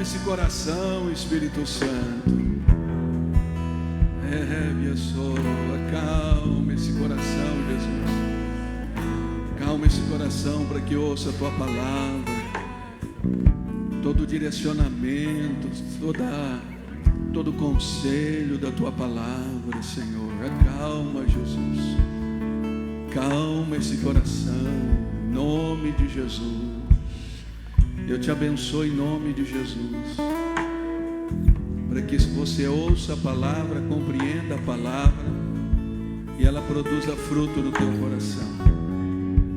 Acalma esse coração, Espírito Santo. Acalma esse coração, Jesus. Acalma esse coração para que ouça a tua palavra, todo o direcionamento, todo o conselho da tua palavra, Senhor. Acalma, Jesus. Calma esse coração, em nome de Jesus. Eu te abençoo em nome de Jesus, para que você ouça a palavra, compreenda a palavra e ela produza fruto no teu coração.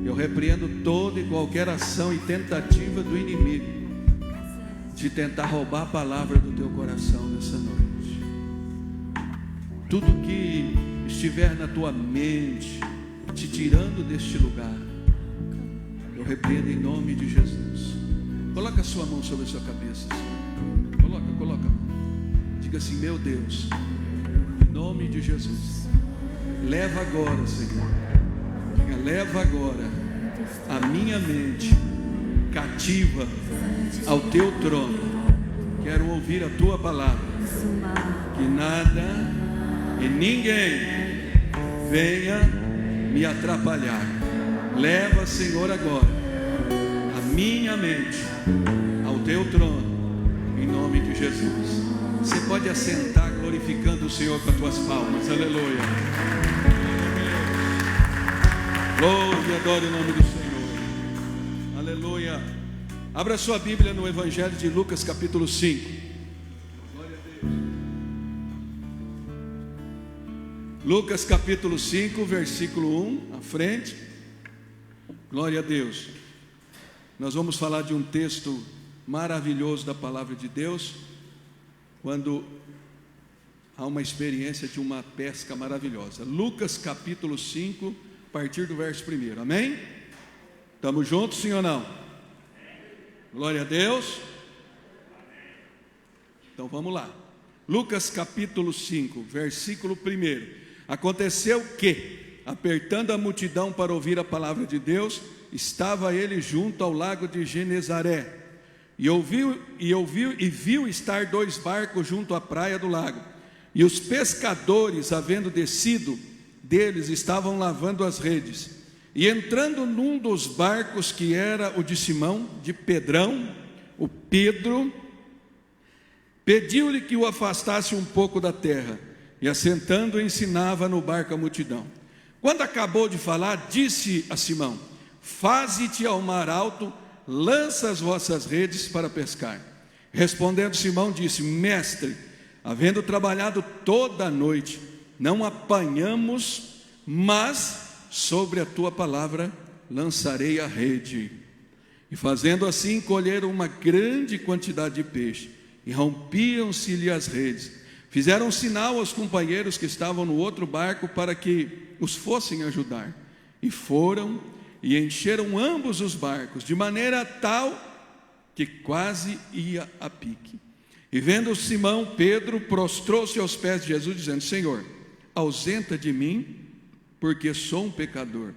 Eu repreendo toda e qualquer ação e tentativa do inimigo de tentar roubar a palavra do teu coração nessa noite. Tudo que estiver na tua mente te tirando deste lugar, eu repreendo em nome de Jesus. Coloca a sua mão sobre a sua cabeça, Senhor. Coloca a mão. Diga assim: meu Deus, em nome de Jesus, leva agora, Senhor. Diga: leva agora a minha mente cativa ao teu trono. Quero ouvir a tua palavra. Que nada e ninguém venha me atrapalhar. Leva, Senhor, agora a minha mente ao teu trono, em nome de Jesus. Você pode assentar glorificando o Senhor com as tuas palmas. Aleluia. Louve e adore o nome do Senhor. Aleluia. Abra sua Bíblia no Evangelho de Lucas, capítulo 5. Glória a Deus. Lucas, capítulo 5, versículo 1, à frente. Glória a Deus. Nós vamos falar de um texto maravilhoso da palavra de Deus, quando há uma experiência de uma pesca maravilhosa. Lucas capítulo 5, a partir do verso 1, amém? Estamos juntos, sim ou não? Glória a Deus. Então vamos lá. Lucas capítulo 5, versículo 1. Aconteceu que, apertando a multidão para ouvir a palavra de Deus, estava ele junto ao lago de Genezaré, e viu estar 2 barcos junto à praia do lago, e os pescadores, havendo descido deles, estavam lavando as redes. E entrando num dos barcos, que era o de Simão, de Pedrão, o Pedro, pediu-lhe que o afastasse um pouco da terra, e assentando ensinava no barco a multidão. Quando acabou de falar, disse a Simão: faze-te ao mar alto, lança as vossas redes para pescar. Respondendo Simão, disse: mestre, havendo trabalhado toda a noite, não apanhamos, mas sobre a tua palavra lançarei a rede. E fazendo assim, colheram uma grande quantidade de peixe, e rompiam-se-lhe as redes. Fizeram sinal aos companheiros que estavam no outro barco para que os fossem ajudar. E foram e encheram ambos os barcos, de maneira tal que quase ia a pique. E vendo Simão, Pedro prostrou-se aos pés de Jesus, dizendo: Senhor, ausenta de mim, porque sou um pecador.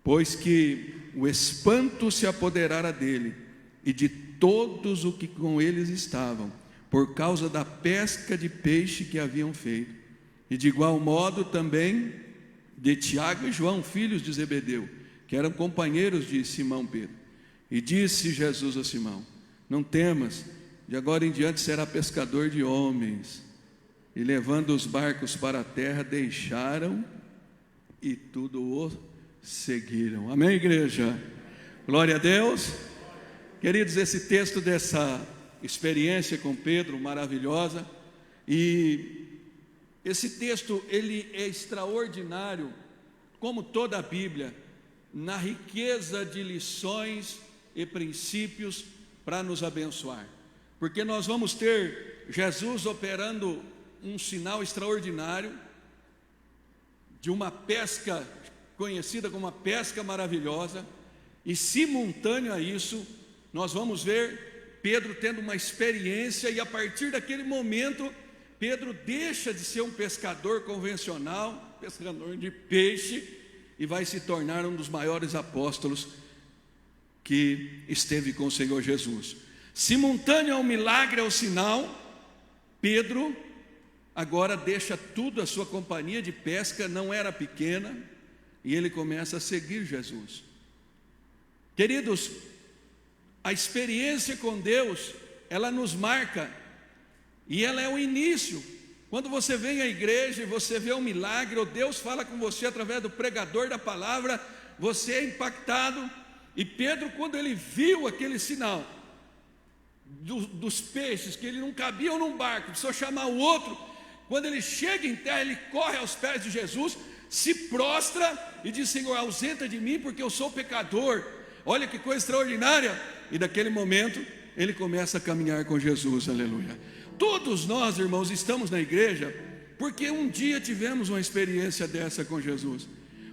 Pois que o espanto se apoderara dele e de todos os que com eles estavam, por causa da pesca de peixe que haviam feito. E de igual modo também de Tiago e João, filhos de Zebedeu, que eram companheiros de Simão Pedro. E disse Jesus a Simão: não temas, de agora em diante será pescador de homens. E levando os barcos para a terra, deixaram e tudo o seguiram. Amém, igreja? Glória a Deus. Queridos, esse texto dessa experiência com Pedro, maravilhosa, e esse texto, ele é extraordinário, como toda a Bíblia, na riqueza de lições e princípios para nos abençoar, porque nós vamos ter Jesus operando um sinal extraordinário, de uma pesca conhecida como uma pesca maravilhosa, e simultâneo a isso, nós vamos ver Pedro tendo uma experiência, e a partir daquele momento, Pedro deixa de ser um pescador convencional, pescador de peixe, e vai se tornar um dos maiores apóstolos que esteve com o Senhor Jesus. Simultâneo ao milagre, ao sinal, Pedro agora deixa tudo, a sua companhia de pesca não era pequena, e ele começa a seguir Jesus. Queridos, a experiência com Deus, ela nos marca, e ela é o início. Quando você vem à igreja e você vê um milagre, ou Deus fala com você através do pregador da palavra, você é impactado. E Pedro, quando ele viu aquele sinal dos peixes, que ele não cabia num barco, precisou chamar o outro, quando ele chega em terra, ele corre aos pés de Jesus, se prostra e diz: Senhor, ausenta de mim, porque eu sou pecador. Olha que coisa extraordinária. E daquele momento ele começa a caminhar com Jesus, aleluia. Todos nós, irmãos, estamos na igreja porque um dia tivemos uma experiência dessa com Jesus,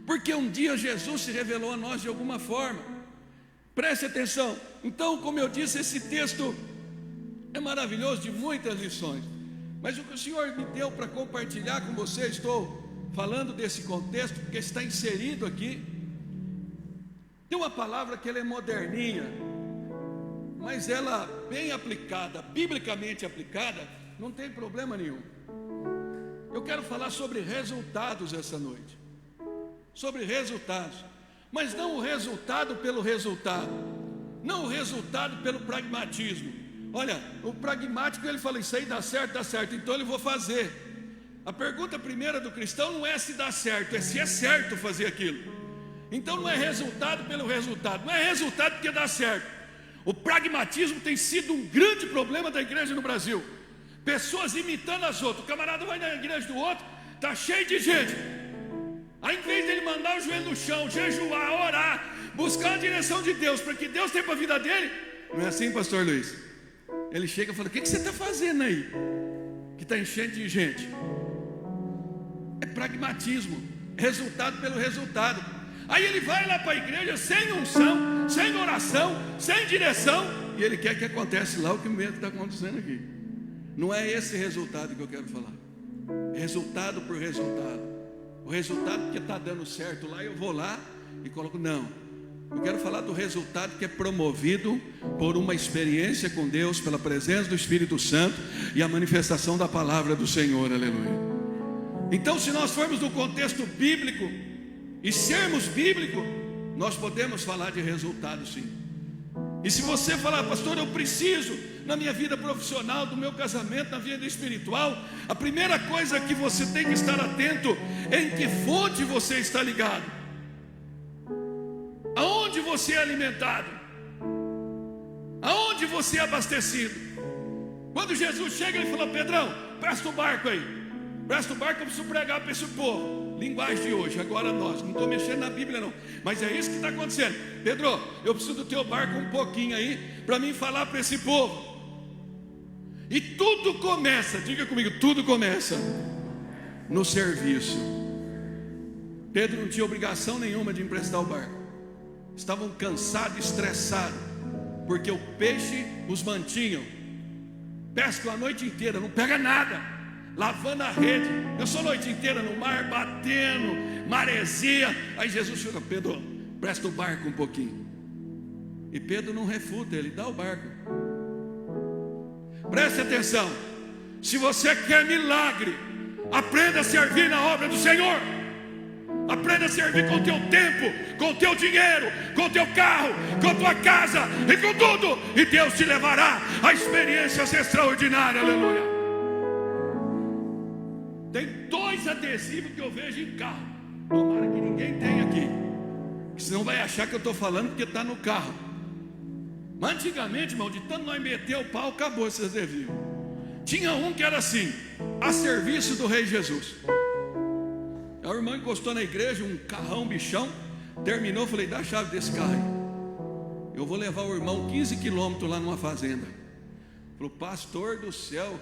porque um dia Jesus se revelou a nós de alguma forma. Preste atenção. Então, como eu disse, esse texto é maravilhoso, de muitas lições, mas o que o Senhor me deu para compartilhar com você, estou falando desse contexto porque está inserido aqui. Tem uma palavra que ela é moderninha, mas ela bem aplicada, biblicamente aplicada, não tem problema nenhum. Eu quero falar sobre resultados essa noite, sobre resultados, mas não o resultado pelo resultado, não o resultado pelo pragmatismo. Olha, o pragmático, ele fala: isso aí dá certo, então eu vou fazer. A pergunta primeira do cristão não é se dá certo, é se é certo fazer aquilo. Então não é resultado pelo resultado, não é resultado porque dá certo. O pragmatismo tem sido um grande problema da igreja no Brasil. Pessoas imitando as outras. O camarada vai na igreja do outro, está cheio de gente. Aí, em vez dele mandar o joelho no chão, jejuar, orar, buscar a direção de Deus, para que Deus tenha para a vida dele, não é assim, pastor Luiz? Ele chega e fala: o que você está fazendo aí, que está enchendo de gente? É pragmatismo, resultado pelo resultado. Aí ele vai lá para a igreja sem unção, sem oração, sem direção, e ele quer que aconteça lá o que mesmo está acontecendo aqui. Não é esse resultado que eu quero falar. Resultado por resultado. O resultado que está dando certo lá, eu vou lá e coloco. Não, eu quero falar do resultado que é promovido por uma experiência com Deus, pela presença do Espírito Santo e a manifestação da palavra do Senhor, aleluia. Então, se nós formos no contexto bíblico e sermos bíblicos, nós podemos falar de resultado, sim. E se você falar: pastor, eu preciso, na minha vida profissional, do meu casamento, na vida espiritual, a primeira coisa que você tem que estar atento é em que fonte você está ligado, aonde você é alimentado, aonde você é abastecido. Quando Jesus chega, ele falou: Pedrão, presta o barco aí, presta o barco, eu preciso pregar para esse povo. Linguagem de hoje, agora nós, não estou mexendo na Bíblia não, mas é isso que está acontecendo. Pedro, eu preciso do teu barco um pouquinho aí, para mim falar para esse povo. E tudo começa, diga comigo, tudo começa no serviço. Pedro não tinha obrigação nenhuma de emprestar o barco. Estavam cansados, estressados, porque o peixe os mantinham. Pescam a noite inteira, não pega nada, lavando a rede. Eu sou a noite inteira no mar, batendo, maresia. Aí Jesus chega: Pedro, presta o barco um pouquinho. E Pedro não refuta, ele dá o barco. Preste atenção. Se você quer milagre, aprenda a servir na obra do Senhor. Aprenda a servir com o teu tempo, com o teu dinheiro, com o teu carro, com a tua casa e com tudo, e Deus te levará a experiências extraordinárias, aleluia. Tem 2 adesivos que eu vejo em carro. Tomara que ninguém tenha aqui, senão vai achar que eu estou falando porque está no carro. Mas antigamente, irmão, de tanto nós meter o pau, acabou esses adesivos. Tinha um que era assim: a serviço do Rei Jesus. A irmã encostou na igreja, um carrão, bichão. Terminou, falei: dá a chave desse carro aí, eu vou levar o irmão 15 quilômetros lá numa fazenda. Falou: pastor do céu,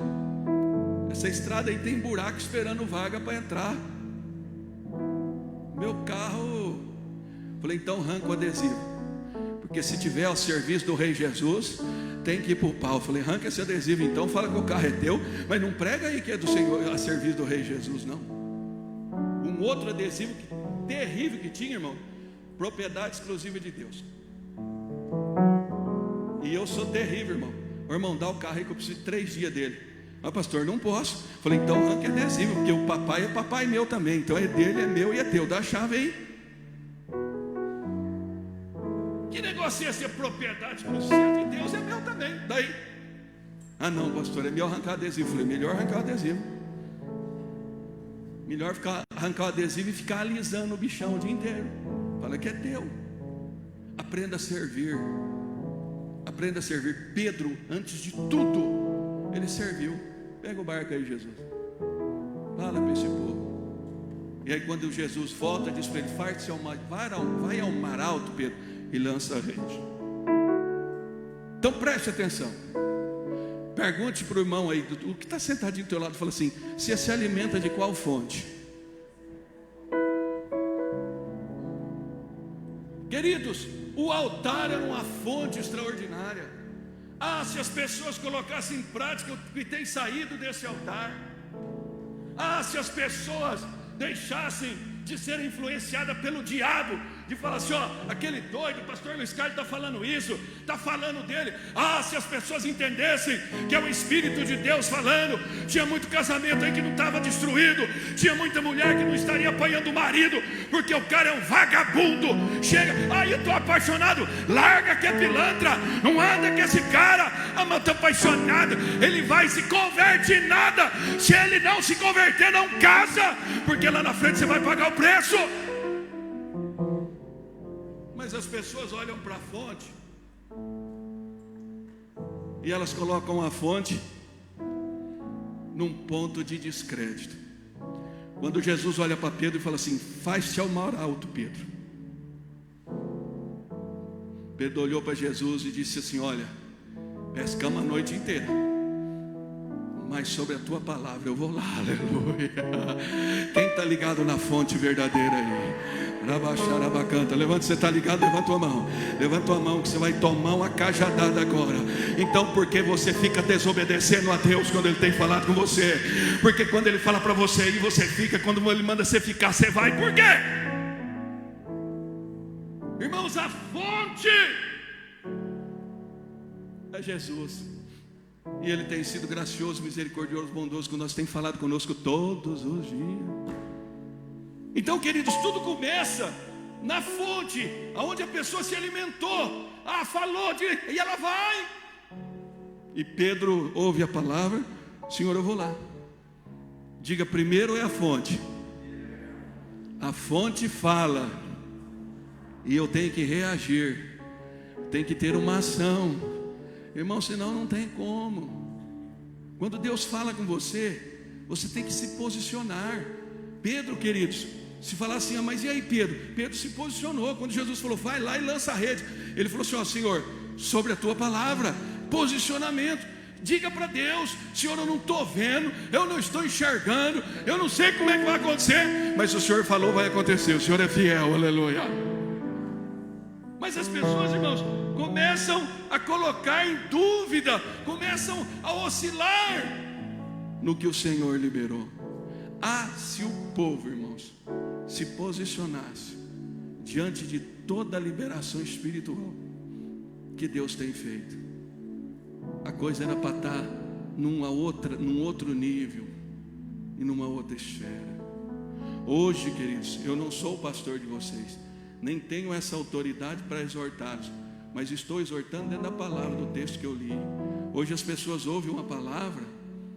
essa estrada aí tem buraco esperando vaga para entrar. Meu carro. Falei: então arranca o adesivo, porque se tiver ao serviço do Rei Jesus, tem que ir para o pau. Falei: arranca esse adesivo então, fala que o carro é teu, mas não prega aí que é do Senhor, a serviço do Rei Jesus, não. Um outro adesivo terrível que tinha, irmão: propriedade exclusiva de Deus. E eu sou terrível, irmão. Ô irmão, dá o carro aí que eu preciso de 3 dias dele. Mas pastor, não posso. Falei, então arranca adesivo, porque o papai é papai meu também. Então é dele, é meu e é teu. Dá a chave aí. Que negócio é esse? É propriedade exclusiva de Deus, é meu também. Daí, ah não, pastor, é melhor arrancar adesivo. Falei, melhor arrancar adesivo. Melhor arrancar o adesivo e ficar alisando o bichão o dia inteiro. Fala que é teu. Aprenda a servir. Aprenda a servir. Pedro, antes de tudo, ele serviu. Pega o barco aí, Jesus. Fala para esse povo. E aí quando Jesus volta, diz para ele, vai ao mar alto, Pedro, e lança a rede. Então preste atenção. Pergunte para o irmão aí, o que está sentadinho do teu lado, fala assim, você se alimenta de qual fonte? Queridos, o altar era uma fonte extraordinária. Ah, se as pessoas colocassem em prática o que tem saído desse altar. Ah, se as pessoas deixassem de ser influenciadas pelo diabo, de falar assim, ó, aquele doido, o pastor Luiz Carlos está falando isso, está falando dele. Ah, se as pessoas entendessem que é o Espírito de Deus falando. Tinha muito casamento aí que não estava destruído, tinha muita mulher que não estaria apanhando o marido, porque o cara é um vagabundo. Chega, ah, eu estou apaixonado, larga que é pilantra, não anda com esse cara. Ah, mas estou apaixonado, ele vai se converte em nada. Se ele não se converter, não casa, porque lá na frente você vai pagar o preço. Mas as pessoas olham para a fonte e elas colocam a fonte num ponto de descrédito. Quando Jesus olha para Pedro e fala assim, faz-te ao mar alto, Pedro. Pedro olhou para Jesus e disse assim, olha, pescamos a noite inteira, mas sobre a tua palavra eu vou lá, aleluia. Quem está ligado na fonte verdadeira aí? Rabaxarabacanta, levanta, você está ligado, levanta tua mão. Levanta tua mão que você vai tomar uma cajadada agora. Então por que você fica desobedecendo a Deus quando Ele tem falado com você? Porque quando Ele fala para você ir, você fica. Quando Ele manda você ficar, você vai. Por quê? Irmãos, a fonte é Jesus. E Ele tem sido gracioso, misericordioso, bondoso, que nós tem falado conosco todos os dias. Então, queridos, tudo começa na fonte, aonde a pessoa se alimentou. Ah, falou, e ela vai. E Pedro ouve a palavra, Senhor, eu vou lá. Diga, primeiro é a fonte. A fonte fala, e eu tenho que reagir. Tem que ter uma ação. Irmão, senão não tem como. Quando Deus fala com você, você tem que se posicionar. Pedro, queridos, se falar assim, ah, mas e aí Pedro? Pedro se posicionou, quando Jesus falou, vai lá e lança a rede. Ele falou assim, ó, Senhor, sobre a tua palavra, posicionamento. Diga para Deus, Senhor, eu não estou vendo, eu não estou enxergando, eu não sei como é que vai acontecer, mas o Senhor falou, vai acontecer, o Senhor é fiel, aleluia. Mas as pessoas, irmãos, começam a colocar em dúvida, começam a oscilar no que o Senhor liberou. Ah, se o povo, irmãos, se posicionasse diante de toda a liberação espiritual que Deus tem feito, a coisa era para estar num outro nível e numa outra esfera. Hoje, queridos, eu não sou o pastor de vocês, nem tenho essa autoridade para exortá-los, mas estou exortando dentro da palavra do texto que eu li. Hoje as pessoas ouvem uma palavra,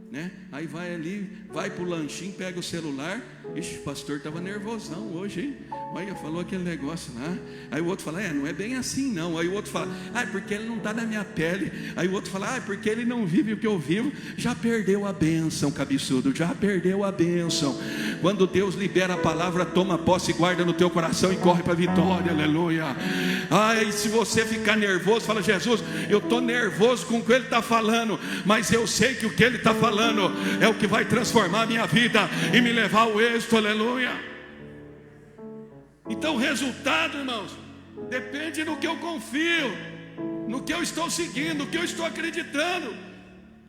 né? Aí vai ali, vai para o lanchinho, pega o celular. Ixi, o pastor estava nervosão hoje, hein? Olha, falou aquele negócio lá. Aí o outro fala, não é bem assim não. Aí o outro fala, porque ele não está na minha pele. Aí o outro fala, porque ele não vive o que eu vivo. Já perdeu a bênção, cabeçudo, já perdeu a bênção. Quando Deus libera a palavra, toma posse, guarda no teu coração e corre para a vitória, aleluia. E se você ficar nervoso, fala, Jesus, eu estou nervoso com o que Ele está falando, mas eu sei que o que Ele está falando é o que vai transformar a minha vida e me levar ao êxito, aleluia. Então o resultado, irmãos, depende no que eu confio, no que eu estou seguindo, no que eu estou acreditando,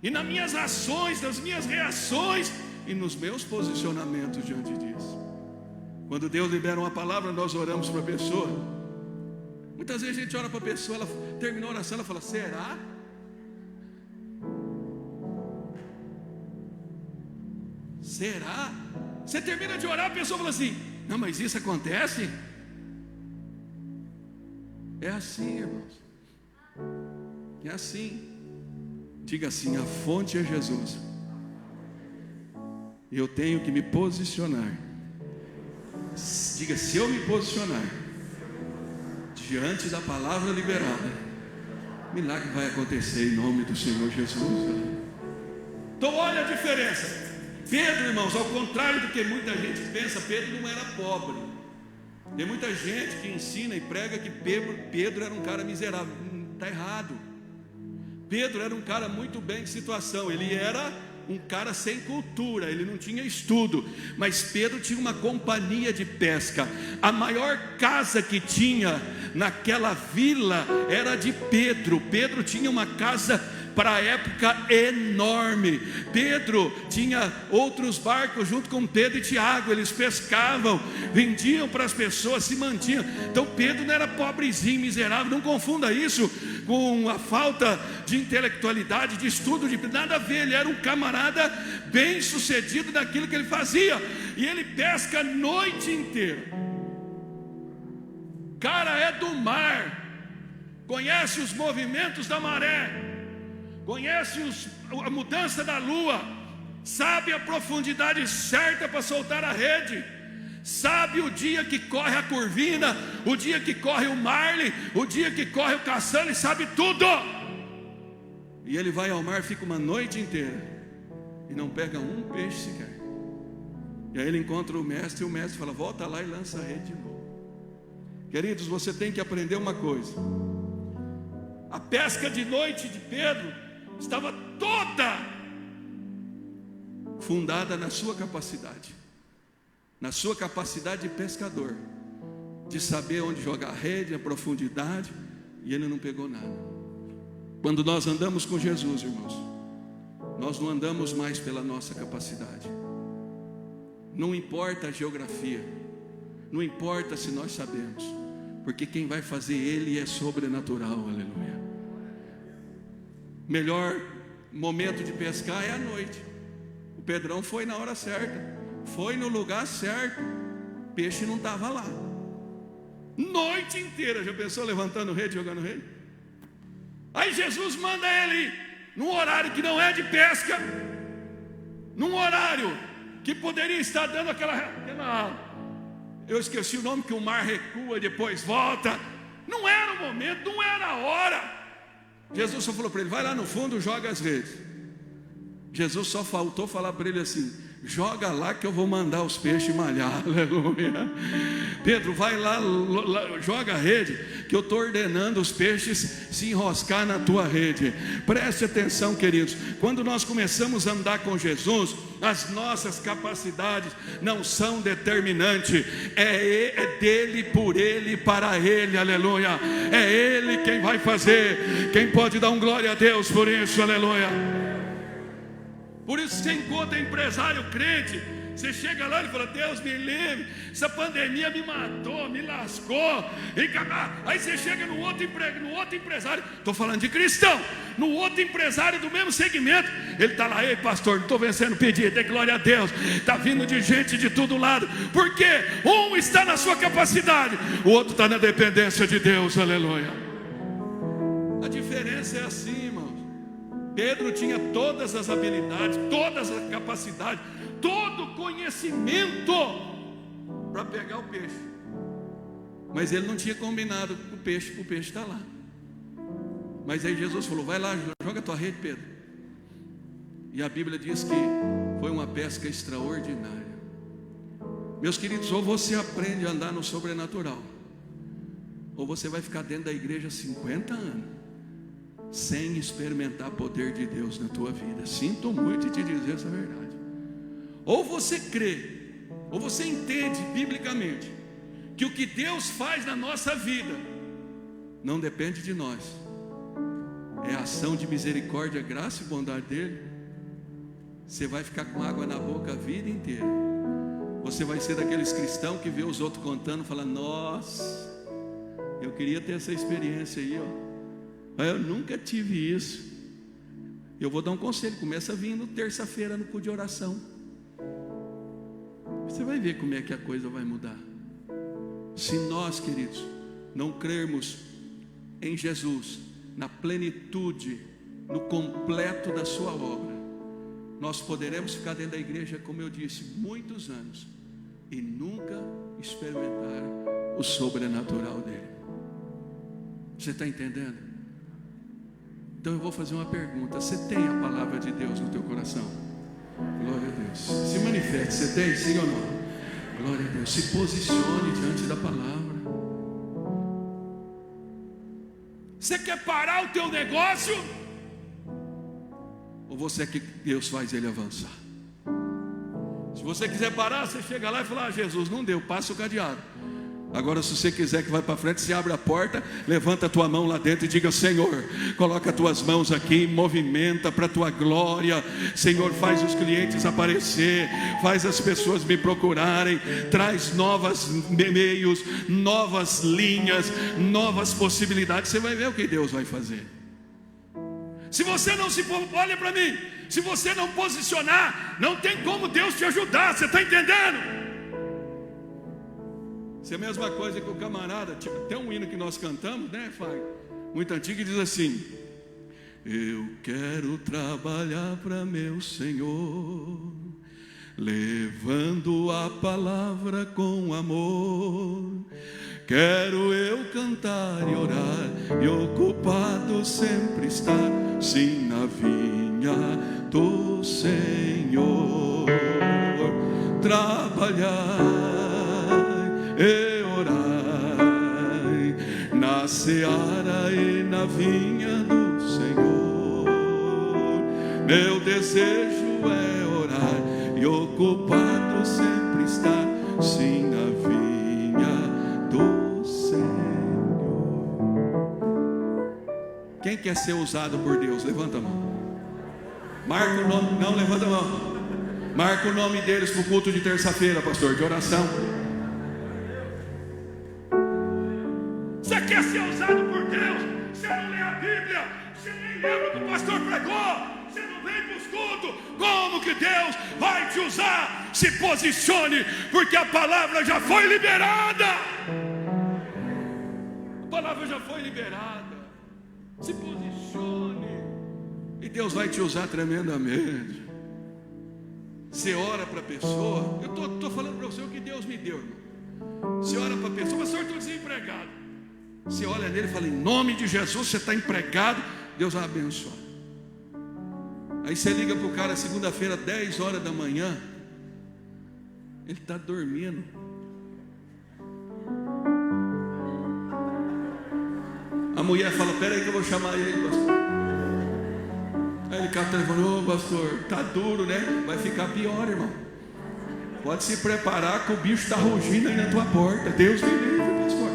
e nas minhas ações, nas minhas reações e nos meus posicionamentos diante disso. Quando Deus libera uma palavra, nós oramos para a pessoa. Muitas vezes a gente ora para a pessoa, ela terminou a oração, ela fala, será? Será? Você termina de orar, a pessoa fala assim: não, mas isso acontece? É assim, irmãos. É assim. Diga assim: a fonte é Jesus. E eu tenho que me posicionar. Diga: se eu me posicionar diante da palavra liberada, milagre vai acontecer em nome do Senhor Jesus. Então olha a diferença. Pedro, irmãos, ao contrário do que muita gente pensa, Pedro não era pobre. Tem muita gente que ensina e prega que Pedro era um cara miserável. Está errado. Pedro era um cara muito bem de situação. Ele era um cara sem cultura, ele não tinha estudo. Mas Pedro tinha uma companhia de pesca. A maior casa que tinha naquela vila era de Pedro. Pedro tinha uma casa para a época enorme. Pedro tinha outros barcos junto com Pedro e Tiago. Eles pescavam, vendiam para as pessoas, se mantinham. Então Pedro não era pobrezinho, miserável. Não confunda isso com a falta de intelectualidade, de estudo, de nada a ver. Ele era um camarada bem sucedido naquilo que ele fazia. E ele pesca a noite inteira. Cara é do mar, conhece os movimentos da maré, conhece a mudança da lua, sabe a profundidade certa para soltar a rede, sabe o dia que corre a curvina, o dia que corre o marlin, o dia que corre o caçamba, ele sabe tudo. E ele vai ao mar, fica uma noite inteira e não pega um peixe sequer. E aí ele encontra o mestre, e o mestre fala: volta lá e lança a rede de novo. Queridos, você tem que aprender uma coisa. A pesca de noite de Pedro estava toda fundada na sua capacidade, na sua capacidade de pescador, de saber onde jogar a rede, a profundidade. E ele não pegou nada. Quando nós andamos com Jesus, irmãos, nós não andamos mais pela nossa capacidade. Não importa a geografia, não importa se nós sabemos, porque quem vai fazer ele é sobrenatural. Aleluia. Melhor momento de pescar é à noite. O Pedrão foi na hora certa, foi no lugar certo, o peixe não estava lá. Noite inteira, já pensou levantando rede, jogando rede? Aí Jesus manda ele num horário que não é de pesca, num horário que poderia estar dando aquela eu esqueci o nome, que o mar recua e depois volta. Não era o momento, não era a hora. Jesus só falou para ele: vai lá no fundo, joga as redes. Jesus só faltou falar para ele assim: joga lá que eu vou mandar os peixes malhar. Aleluia. Pedro, vai lá, joga a rede, que eu estou ordenando os peixes se enroscar na tua rede. Preste atenção, queridos. Quando nós começamos a andar com Jesus, as nossas capacidades não são determinantes. É dele, por ele, para ele. Aleluia. É ele quem vai fazer. Quem pode dar um glória a Deus por isso? Aleluia. Por isso você encontra empresário crente, você chega lá e fala: Deus me livre, essa pandemia me matou, me lascou. Aí você chega no outro empresário, estou falando de cristão, no outro empresário do mesmo segmento, ele está lá: ei pastor, não estou vencendo pedido, dê glória a Deus. Está vindo de gente de todo lado, porque um está na sua capacidade, o outro está na dependência de Deus. Aleluia. A diferença é assim, irmãos. Pedro tinha todas as habilidades, todas as capacidades, todo o conhecimento para pegar o peixe, mas ele não tinha combinado com o peixe está lá. Mas aí Jesus falou: vai lá, joga a tua rede, Pedro. E a Bíblia diz que foi uma pesca extraordinária. Meus queridos, ou você aprende a andar no sobrenatural, ou você vai ficar dentro da igreja 50 anos sem experimentar o poder de Deus na tua vida. Sinto muito te dizer essa verdade. Ou você crê, ou você entende biblicamente que o que Deus faz na nossa vida não depende de nós, é a ação de misericórdia, graça e bondade dele. Você vai ficar com água na boca a vida inteira. Você vai ser daqueles cristãos que vê os outros contando, fala: nossa, eu queria ter essa experiência aí, ó. Eu nunca tive isso. Eu vou dar um conselho: começa vindo terça-feira no culto de oração. Você vai ver como é que a coisa vai mudar. Se nós, queridos, não crermos em Jesus, na plenitude, no completo da sua obra, nós poderemos ficar dentro da igreja, como eu disse, muitos anos e nunca experimentar o sobrenatural dele. Você está entendendo? Então eu vou fazer uma pergunta: você tem a palavra de Deus no teu coração? Glória a Deus. Se manifeste, você tem, sim ou não? Glória a Deus. Se posicione diante da palavra. Você quer parar o teu negócio? Ou você quer que Deus faz ele avançar? Se você quiser parar, você chega lá e fala: Jesus, não deu, passa o cadeado. Agora, se você quiser que vá para frente, você abre a porta, levanta a tua mão lá dentro e diga: Senhor, coloca as tuas mãos aqui, movimenta para a tua glória. Senhor, faz os clientes aparecer, faz as pessoas me procurarem, traz novos meios, novas linhas, novas possibilidades. Você vai ver o que Deus vai fazer. Se você não se... Olha para mim, se você não posicionar, não tem como Deus te ajudar. Você está entendendo? Isso é a mesma coisa que o camarada. Tem um hino que nós cantamos, né, Fábio? Muito antigo, que diz assim: eu quero trabalhar para meu Senhor, levando a palavra com amor. Quero eu cantar e orar, e ocupado sempre estar, sim, na vinha do Senhor. Trabalhar e orai na seara e na vinha do Senhor. Meu desejo é orar e ocupado sempre estar, sim, na vinha do Senhor. Quem quer ser usado por Deus? Levanta a mão. Marca o nome. Não, levanta a mão. Marca o nome deles para o culto de terça-feira, pastor, de oração. Você quer ser usado por Deus? Você não lê a Bíblia, você nem lembra que o pastor pregou, você não vem para os cultos. Como que Deus vai te usar? Se posicione, porque a palavra já foi liberada. A palavra já foi liberada. Se posicione e Deus vai te usar tremendamente. Você ora para a pessoa. Eu estou falando para você o que Deus me deu, irmão. Você ora para a pessoa: pastor, estou desempregado. Você olha nele e fala: em nome de Jesus, você está empregado, Deus vai abençoar. Aí você liga para o cara segunda-feira, 10 horas da manhã, ele está dormindo. A mulher fala: espera aí que eu vou chamar ele, pastor. Aí ele cata e fala: ô pastor, está duro, né? Vai ficar pior, irmão. Pode se preparar que o bicho está rugindo aí na tua porta. Deus me livre, pastor.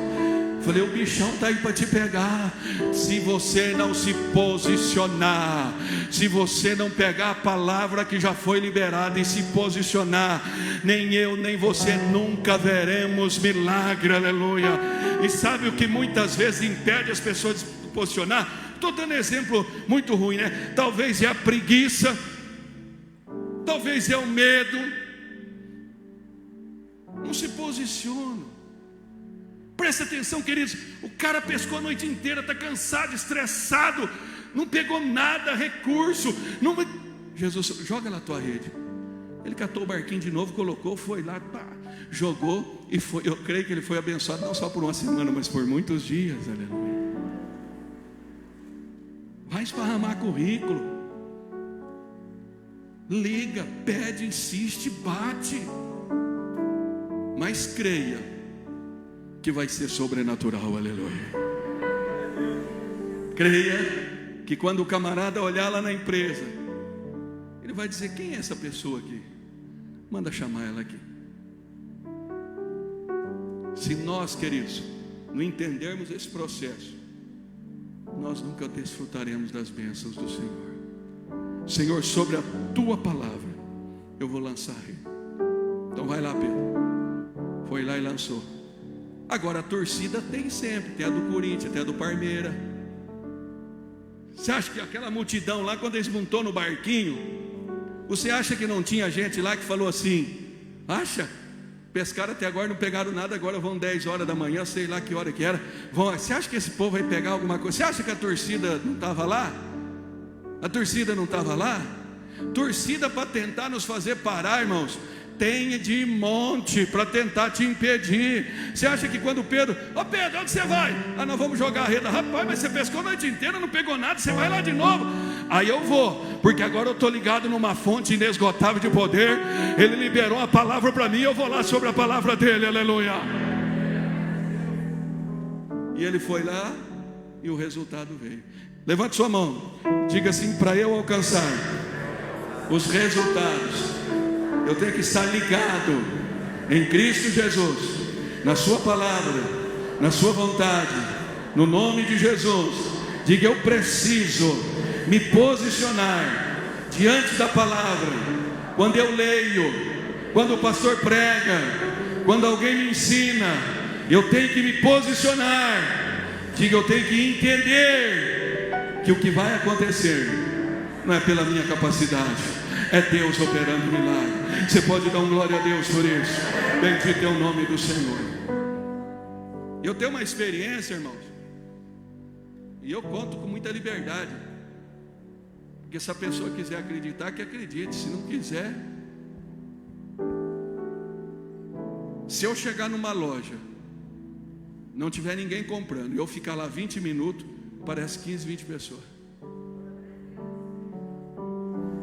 Falei: o bichão está aí para te pegar. Se você não se posicionar, se você não pegar a palavra que já foi liberada e se posicionar, nem eu nem você nunca veremos milagre, aleluia. E sabe o que muitas vezes impede as pessoas de se posicionar? Estou dando exemplo muito ruim, né? Talvez é a preguiça, talvez é o medo. Não se posiciona. Presta atenção, queridos. O cara pescou a noite inteira, está cansado, estressado, não pegou nada, recurso. Não... Jesus, joga na tua rede. Ele catou o barquinho de novo, colocou, foi lá, pá, jogou e foi. Eu creio que ele foi abençoado não só por uma semana, mas por muitos dias. Aleluia. Vai esparramar currículo. Liga, pede, insiste, bate. Mas creia que vai ser sobrenatural, aleluia. Creia que quando o camarada olhar lá na empresa, ele vai dizer: quem é essa pessoa aqui? Manda chamar ela aqui. Se nós, queridos, não entendermos esse processo, nós nunca desfrutaremos das bênçãos do Senhor. Senhor, sobre a tua palavra eu vou lançar aí. Então vai lá, Pedro. Foi lá e lançou. Agora a torcida tem sempre, tem a do Corinthians, tem a do Parmeira. Você acha que aquela multidão lá, quando eles montou no barquinho, você acha que não tinha gente lá que falou assim: acha? Pescaram até agora, não pegaram nada, agora vão 10 horas da manhã, sei lá que hora que era. Você acha que esse povo vai pegar alguma coisa? Você acha que a torcida não estava lá? A torcida não estava lá? Torcida para tentar nos fazer parar, irmãos, tem de monte para tentar te impedir. Você acha que quando Pedro, Pedro, onde você vai? Nós vamos jogar a rede. Rapaz, mas você pescou a noite inteira, não pegou nada, você vai lá de novo. Aí eu vou, porque agora eu estou ligado numa fonte inesgotável de poder. Ele liberou a palavra para mim, eu vou lá sobre a palavra dele, aleluia. E ele foi lá e o resultado veio. Levante sua mão, diga assim: para eu alcançar os resultados, eu tenho que estar ligado em Cristo Jesus, na sua palavra, na sua vontade, no nome de Jesus. Diga: eu preciso me posicionar diante da palavra. Quando eu leio, quando o pastor prega, quando alguém me ensina, eu tenho que me posicionar. Diga: eu tenho que entender que o que vai acontecer não é pela minha capacidade, é Deus operando milagre. Você pode dar um glória a Deus por isso? Bendito é o nome do Senhor. Eu tenho uma experiência, irmãos, e eu conto com muita liberdade, porque se a pessoa quiser acreditar, que acredite. Se não quiser, se eu chegar numa loja, não tiver ninguém comprando, e eu ficar lá 20 minutos, parece 15, 20 pessoas.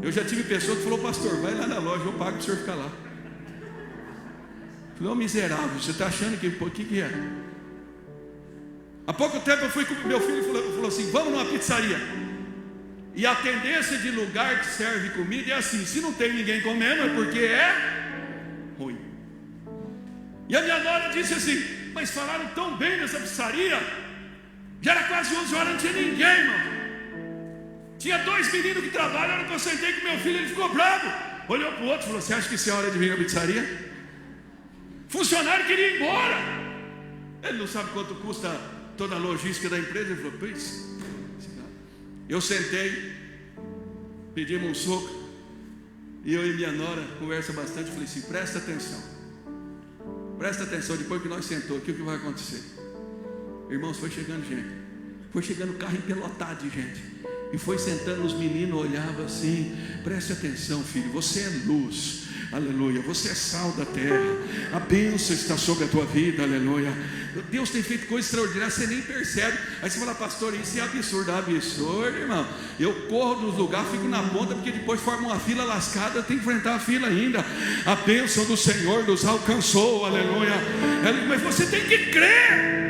Eu já tive pessoa que falou: pastor, vai lá na loja, eu pago para o senhor ficar lá. Eu falei: ô miserável, você está achando que o que é? Há pouco tempo eu fui com meu filho e falou assim: vamos numa pizzaria. E a tendência de lugar que serve comida é assim: se não tem ninguém comendo, é porque é ruim. E a minha nora disse assim: mas falaram tão bem dessa pizzaria. Já era quase 11 horas, não tinha ninguém, irmão. Tinha 2 meninos que trabalham. Na hora que eu sentei com meu filho, ele ficou bravo. Olhou para o outro e falou: você acha que isso é hora de vir na pizzaria? Funcionário queria ir embora. Ele não sabe quanto custa toda a logística da empresa. Ele falou: pois. Eu sentei, pedimos um suco, e eu e minha nora conversa bastante. Eu falei assim: presta atenção, depois que nós sentamos aqui, o que vai acontecer? Irmãos, foi chegando gente, foi chegando carro empelotado de gente, e foi sentando, os meninos olhavam assim: preste atenção, filho, você é luz, aleluia, você é sal da terra, a bênção está sobre a tua vida, aleluia. Deus tem feito coisas extraordinárias, você nem percebe. Aí você fala: pastor, isso é absurdo. Absurdo, irmão. Eu corro nos lugares, fico na ponta, porque depois forma uma fila lascada, eu tenho que enfrentar a fila ainda. A bênção do Senhor nos alcançou, aleluia. Mas você tem que crer.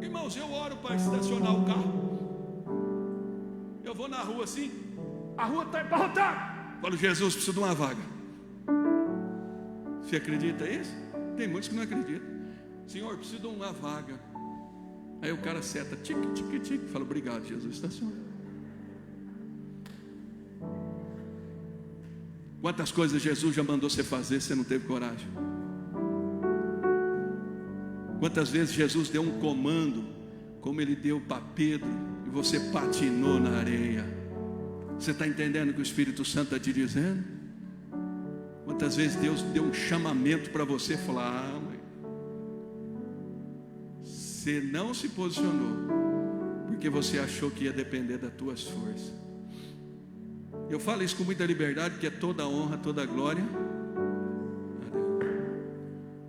Irmãos, eu oro para estacionar o carro. Eu vou na rua assim, a rua está embarrotada. Falo: Jesus, preciso de uma vaga. Você acredita nisso? Tem muitos que não acreditam. Senhor, preciso de uma vaga. Aí o cara seta, tique, tique, tique. Fala: obrigado, Jesus, estaciona. Quantas coisas Jesus já mandou você fazer, você não teve coragem? Quantas vezes Jesus deu um comando, como ele deu para Pedro, e você patinou na areia? Você está entendendo o que o Espírito Santo está te dizendo? Quantas vezes Deus deu um chamamento para você, falar: mãe, você não se posicionou, porque você achou que ia depender das tuas forças. Eu falo isso com muita liberdade, porque é toda a honra, toda a glória a Deus.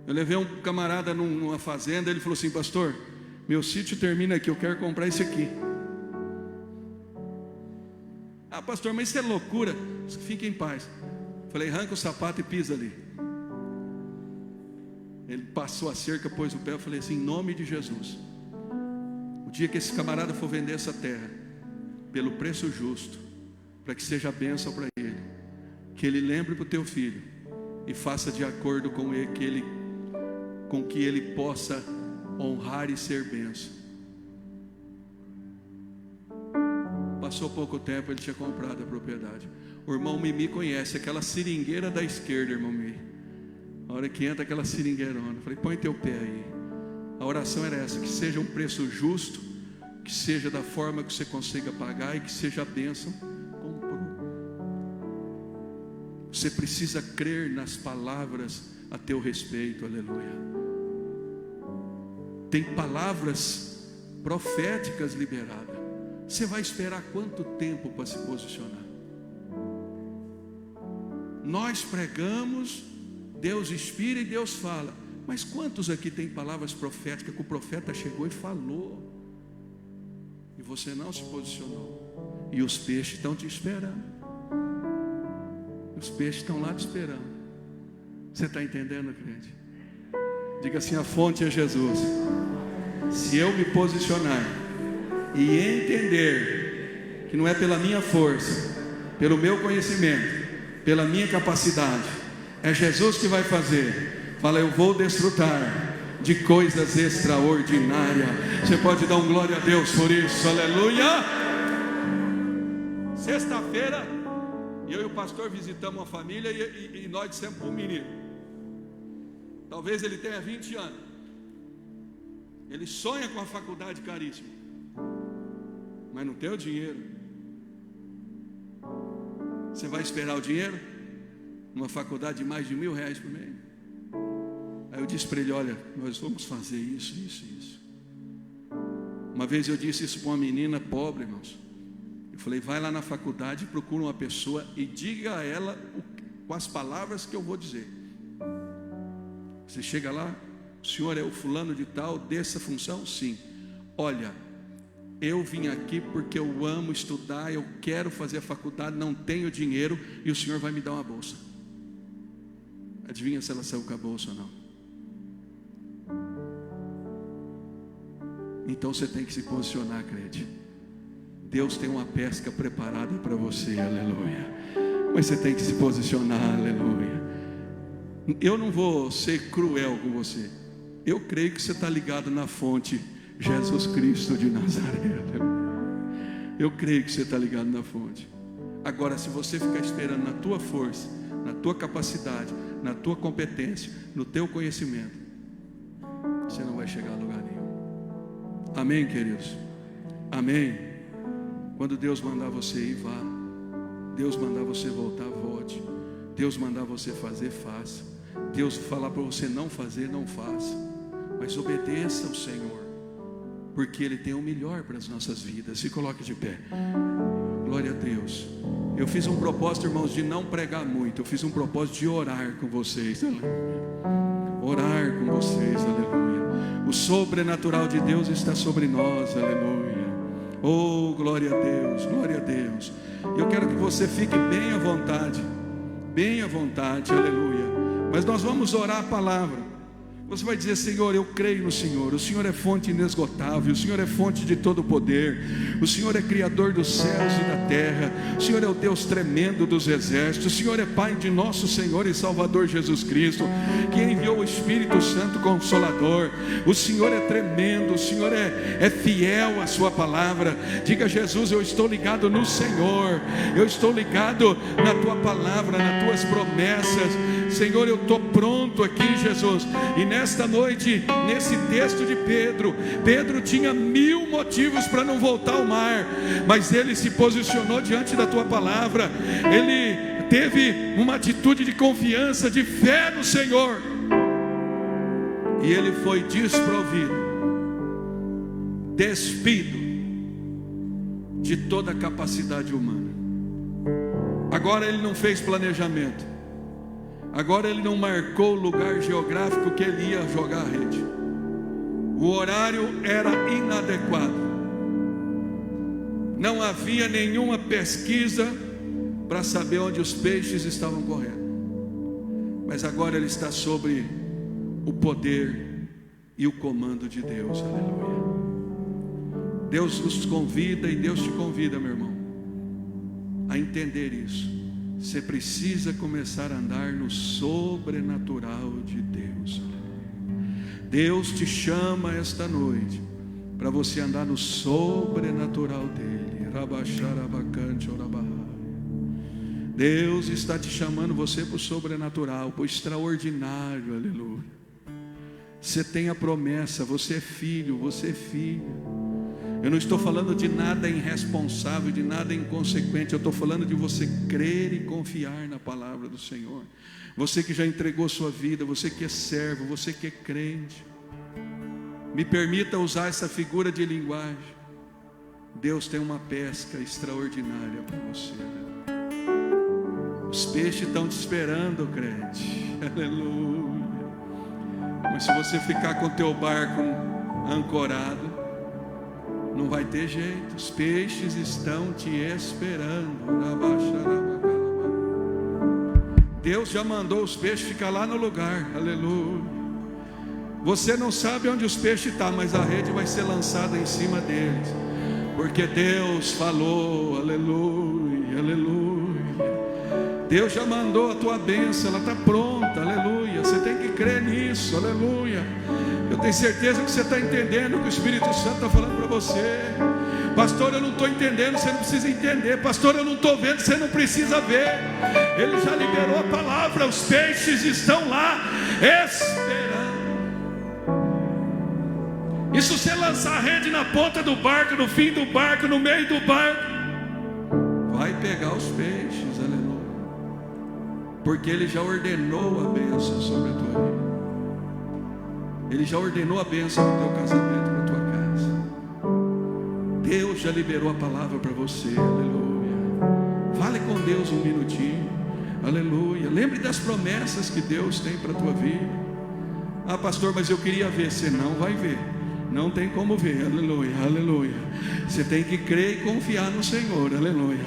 Eu levei um camarada numa fazenda, ele falou assim: pastor, meu sítio termina aqui, eu quero comprar esse aqui. Ah, pastor, mas isso é loucura. Fique em paz. Falei: arranca o sapato e pisa ali. Ele passou a cerca, pôs o pé. Eu falei assim: em nome de Jesus, o dia que esse camarada for vender essa terra pelo preço justo, para que seja bênção para ele, que ele lembre para o teu filho e faça de acordo com ele, com que ele possa honrar e ser bênção. Passou pouco tempo, ele tinha comprado a propriedade. O irmão Mimi conhece aquela seringueira da esquerda, irmão Mimi. A hora que entra aquela seringueirona, eu falei: põe teu pé aí. A oração era essa: que seja um preço justo, que seja da forma que você consiga pagar, e que seja a bênção. Comprou. Você precisa crer nas palavras a teu respeito, aleluia. Tem palavras proféticas liberadas. Você vai esperar quanto tempo para se posicionar? Nós pregamos, Deus inspira e Deus fala. Mas quantos aqui tem palavras proféticas que o profeta chegou e falou, e você não se posicionou? E os peixes estão te esperando. Os peixes estão lá te esperando. Você está entendendo, crente? Diga assim: a fonte é Jesus. Se eu me posicionar e entender que não é pela minha força, pelo meu conhecimento, pela minha capacidade, é Jesus que vai fazer. Fala: eu vou desfrutar de coisas extraordinárias. Você pode dar um glória a Deus por isso, aleluia. Sexta-feira, eu e o pastor visitamos uma família e nós dissemos para o menino, talvez ele tenha 20 anos, ele sonha com a faculdade caríssima, mas não tem o dinheiro. Você vai esperar o dinheiro? Numa faculdade de mais de R$1.000 por mês? Aí eu disse para ele: olha, nós vamos fazer isso. Uma vez eu disse isso para uma menina pobre, irmãos. Eu falei: vai lá na faculdade, procura uma pessoa e diga a ela com as palavras que eu vou dizer. Você chega lá: o senhor é o fulano de tal, dessa função? Sim. Olha, eu vim aqui porque eu amo estudar, eu quero fazer a faculdade, não tenho dinheiro e o senhor vai me dar uma bolsa. Adivinha se ela saiu com a bolsa ou não? Então você tem que se posicionar, crente. Deus tem uma pesca preparada para você, aleluia. Mas você tem que se posicionar, aleluia. Eu não vou ser cruel com você. Eu creio que você está ligado na fonte Jesus Cristo de Nazaré. Eu creio que você está ligado na fonte. Agora, se você ficar esperando na tua força, na tua capacidade, na tua competência, no teu conhecimento, você não vai chegar a lugar nenhum. Amém, queridos? Amém. Quando Deus mandar você ir, vá. Deus mandar você voltar, volte. Deus mandar você fazer, faça. Deus falar para você não fazer, não faça. Mas obedeça ao Senhor, porque Ele tem o melhor para as nossas vidas. Se coloque de pé. Glória a Deus. Eu fiz um propósito, irmãos, de não pregar muito. Eu fiz um propósito de orar com vocês. Orar com vocês, aleluia. O sobrenatural de Deus está sobre nós, aleluia. Oh, glória a Deus, glória a Deus. Eu quero que você fique bem à vontade, aleluia. Mas nós vamos orar a palavra. Você vai dizer: Senhor, eu creio no Senhor. O Senhor é fonte inesgotável. O Senhor é fonte de todo poder. O Senhor é Criador dos céus e da terra. O Senhor é o Deus tremendo dos exércitos. O Senhor é Pai de nosso Senhor e Salvador Jesus Cristo, que enviou o Espírito Santo Consolador. O Senhor é tremendo. O Senhor é fiel à sua palavra. Diga: Jesus, eu estou ligado no Senhor. Eu estou ligado na tua palavra, nas tuas promessas. Senhor, eu estou pronto aqui, Jesus. E nesta noite, nesse texto de Pedro tinha 1000 motivos para não voltar ao mar, mas ele se posicionou diante da tua palavra. Ele teve uma atitude de confiança, de fé no Senhor, e ele foi desprovido, despido de toda a capacidade humana. Agora ele não fez planejamento. Agora ele não marcou o lugar geográfico que ele ia jogar a rede. O horário era inadequado. Não havia nenhuma pesquisa para saber onde os peixes estavam correndo. Mas agora ele está sobre o poder e o comando de Deus. Aleluia. Deus nos convida e Deus te convida, meu irmão, a entender isso. Você precisa começar a andar no sobrenatural de Deus. Deus te chama esta noite para você andar no sobrenatural dele. Deus está te chamando você para o sobrenatural, para o extraordinário, aleluia. Você tem a promessa, você é filho, você é filha. Eu não estou falando de nada irresponsável, de nada inconsequente. Eu estou falando de você crer e confiar na palavra do Senhor. Você que já entregou sua vida, você que é servo, você que é crente. Me permita usar essa figura de linguagem. Deus tem uma pesca extraordinária para você. Os peixes estão te esperando, crente. Aleluia. Mas se você ficar com o teu barco ancorado, não vai ter jeito. Os peixes estão te esperando. Deus já mandou os peixes ficar lá no lugar. Aleluia. Você não sabe onde os peixes estão, mas a rede vai ser lançada em cima deles, porque Deus falou. Aleluia, aleluia. Deus já mandou a tua bênção, ela está pronta. Aleluia. Você tem que crer nisso. Aleluia. Eu tenho certeza que você está entendendo o que o Espírito Santo está falando para você. Pastor, eu não estou entendendo. Você não precisa entender. Pastor, eu não estou vendo. Você não precisa ver. Ele já liberou a palavra. Os peixes estão lá esperando. E se você lançar a rede na ponta do barco, no fim do barco, no meio do barco, vai pegar os peixes. Aleluia. Porque Ele já ordenou a bênção sobre a tua vida. Ele já ordenou a bênção no teu casamento, na tua casa. Deus já liberou a palavra para você. Aleluia. Fale com Deus um minutinho. Aleluia. Lembre das promessas que Deus tem para a tua vida. Ah, pastor, mas eu queria ver. Você não vai ver. Não tem como ver. Aleluia, aleluia. Você tem que crer e confiar no Senhor. Aleluia.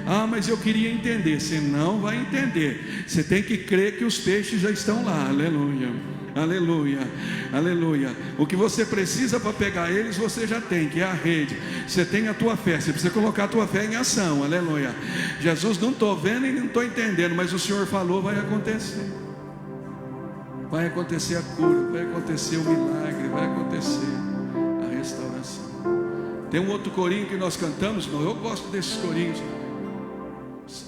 Ah, mas eu queria entender. Você não vai entender. Você tem que crer que os peixes já estão lá. Aleluia. Aleluia, aleluia. O que você precisa para pegar eles, você já tem, que é a rede. Você tem a tua fé, você precisa colocar a tua fé em ação. Aleluia. Jesus, não estou vendo e não estou entendendo, mas o Senhor falou, vai acontecer. Vai acontecer a cura, vai acontecer o milagre, vai acontecer a restauração. Tem um outro corinho que nós cantamos, irmão. Eu gosto desses corinhos.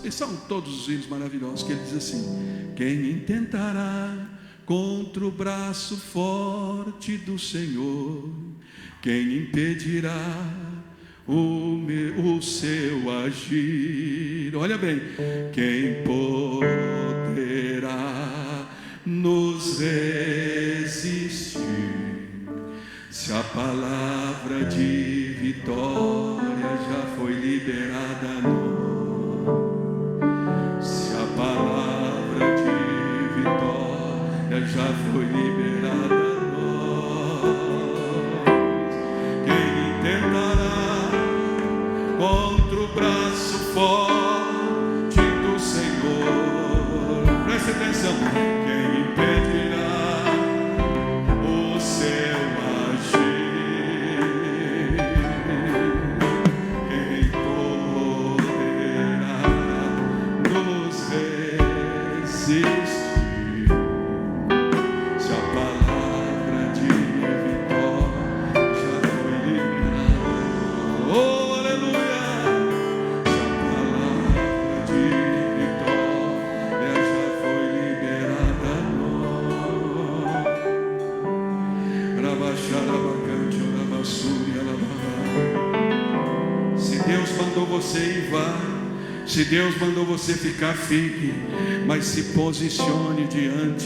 E são todos os hinos maravilhosos, que ele diz assim: quem intentará contra o braço forte do Senhor, quem impedirá o seu agir? Olha bem, quem poderá nos resistir, se a palavra de vitória já foi liberada, se a palavra de vitória já foi liberada, quem intentará contra o braço forte do Senhor? Preste atenção. Quem impedirá o seu agir? Quem poderá nos resistir? Se Deus mandou você ir, vá. Se Deus mandou você ficar, fique. Mas se posicione diante